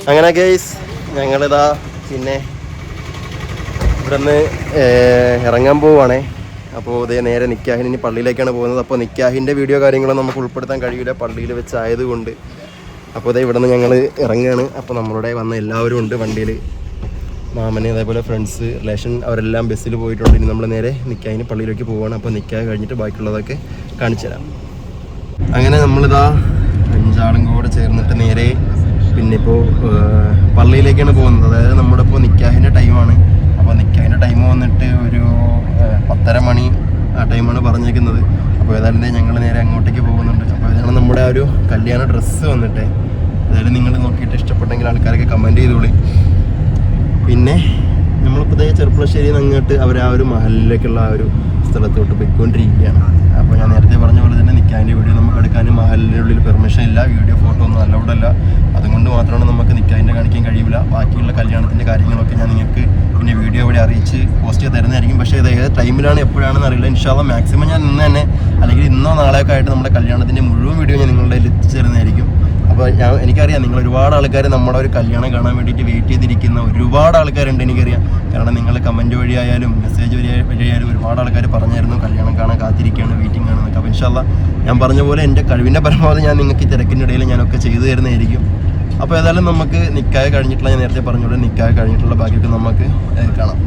അങ്ങനെ ഗൈസ് ഞങ്ങളിതാ പിന്നെ ഇവിടെ നിന്ന് ഇറങ്ങാൻ പോവുകയാണേ. അപ്പോൾ ഇതേ നേരെ നിക്കാഹിന് ഇനി പള്ളിയിലേക്കാണ് പോകുന്നത്. അപ്പോൾ നിക്കാഹിൻ്റെ വീഡിയോ കാര്യങ്ങളൊന്നും നമുക്ക് ഉൾപ്പെടുത്താൻ കഴിയില്ല, പള്ളിയിൽ വെച്ചായതുകൊണ്ട്. അപ്പോൾ ഇതേ ഇവിടെ നിന്ന് ഞങ്ങൾ ഇറങ്ങുകയാണ്. അപ്പോൾ നമ്മളുടെ വന്ന എല്ലാവരും ഉണ്ട് വണ്ടിയിൽ. മാമന് അതേപോലെ ഫ്രണ്ട്സ് റിലേഷൻ അവരെല്ലാം ബസ്സിൽ പോയിട്ടുണ്ട്. ഇനി നമ്മൾ നേരെ നിക്കാഹിന് പള്ളിയിലേക്ക് പോവുകയാണ്. അപ്പോൾ നിക്കാഹ് കഴിഞ്ഞിട്ട് ബാക്കിയുള്ളതൊക്കെ കാണിച്ചു തരാം. അങ്ങനെ നമ്മളിതാ 5 ആളും കൂടെ ചേർന്നിട്ട് നേരെ പിന്നെ ഇപ്പോൾ പള്ളിയിലേക്കാണ് പോകുന്നത്. അതായത് നമ്മുടെ ഇപ്പോൾ നിക്കാഹിൻ്റെ ടൈമാണ്. അപ്പോൾ നിക്കാഹിൻ്റെ ടൈം വന്നിട്ട് ഒരു 10:30 മണി ആ ടൈമാണ് പറഞ്ഞേക്കുന്നത്. അപ്പോൾ ഏതായാലും ഞങ്ങൾ നേരെ അങ്ങോട്ടേക്ക് പോകുന്നുണ്ട്. അപ്പോൾ ഇതാണ് നമ്മുടെ ആ ഒരു കല്യാണ ഡ്രസ്സ് വന്നിട്ട്. അതായത് നിങ്ങൾ നോക്കിയിട്ട് ഇഷ്ടപ്പെട്ടെങ്കിൽ ആൾക്കാരൊക്കെ കമൻറ്റ് ചെയ്തോളി. പിന്നെ നമ്മളിപ്പോൾ ഇതേ ചെറുപ്പളശ്ശേരിയിൽ നിന്ന് അങ്ങോട്ട് അവർ ആ ഒരു മഹലിലേക്കുള്ള ആ ഒരു സ്ഥലത്തോട്ട് പോയിക്കൊണ്ടിരിക്കുകയാണ്. അപ്പോൾ ഞാൻ നേരത്തെ പറഞ്ഞ പോലെ തന്നെ നിക്കാഹിൻ്റെ വീഡിയോ നമുക്ക് എടുക്കാൻ മഹലിനുള്ളിൽ പെർമിഷൻ ഇല്ല, വീഡിയോ ഫോട്ടോ ഒന്നും അലൗഡ് അല്ല. അതുകൊണ്ട് മാത്രമാണ് നമുക്ക് നിക്കാഹിൻ്റെ കാണിക്കാൻ കഴിയില്ല. ബാക്കിയുള്ള കല്യാണത്തിൻ്റെ കാര്യങ്ങളൊക്കെ ഞാൻ നിങ്ങൾക്ക് പിന്നെ വീഡിയോ ഇവിടെ അറിയിച്ച് പോസ്റ്റ് ചെയ്ത് തരുന്നതായിരിക്കും. പക്ഷേ ഇത് ഏത് ടൈമിലാണ് എപ്പോഴാണെന്ന് അറിയില്ല. ഇൻഷാല്ലാ മാക്സിമം ഞാൻ ഇന്ന് തന്നെ അല്ലെങ്കിൽ ഇന്നോ നാളെയൊക്കെ ആയിട്ട് നമ്മുടെ കല്യാണത്തിൻ്റെ മുഴുവൻ വീഡിയോ ഞാൻ നിങ്ങളുടെ എത്തിച്ചു തരുന്നതായിരിക്കും. അപ്പോൾ എനിക്കറിയാം നിങ്ങൾ ഒരുപാട് ആൾക്കാർ നമ്മുടെ ഒരു കല്യാണം കാണാൻ വേണ്ടിയിട്ട് വെയിറ്റ് ചെയ്തിരിക്കുന്ന ഒരുപാട് ആൾക്കാരുണ്ട്, എനിക്കറിയാം. കാരണം നിങ്ങൾ കമൻറ്റ് വഴിയായാലും മെസ്സേജ് വഴിയായാലും ഒരുപാട് ആൾക്കാർ പറഞ്ഞായിരുന്നു കല്യാണം കാണാൻ കാത്തിരിക്കുകയാണ്, വെയിറ്റിംഗ് ആണ് എന്നൊക്കെ. അപ്പോൾ ഇൻഷാല്ലാ ഞാൻ പറഞ്ഞ പോലെ എൻ്റെ കഴിവിൻ്റെ പരമാവധി ഞാൻ നിങ്ങൾക്ക് തിരക്കിൻ്റെ ഇടയിൽ ഞാനൊക്കെ ചെയ്തു തരുന്നതായിരിക്കും. അപ്പോൾ ഏതായാലും നമുക്ക് നിക്കാഹ് കഴിഞ്ഞിട്ടുള്ള, ഞാൻ നേരത്തെ പറഞ്ഞ പോലെ നിക്കാഹ് കഴിഞ്ഞിട്ടുള്ള ബാക്കിയൊക്കെ നമുക്ക് കാണാം.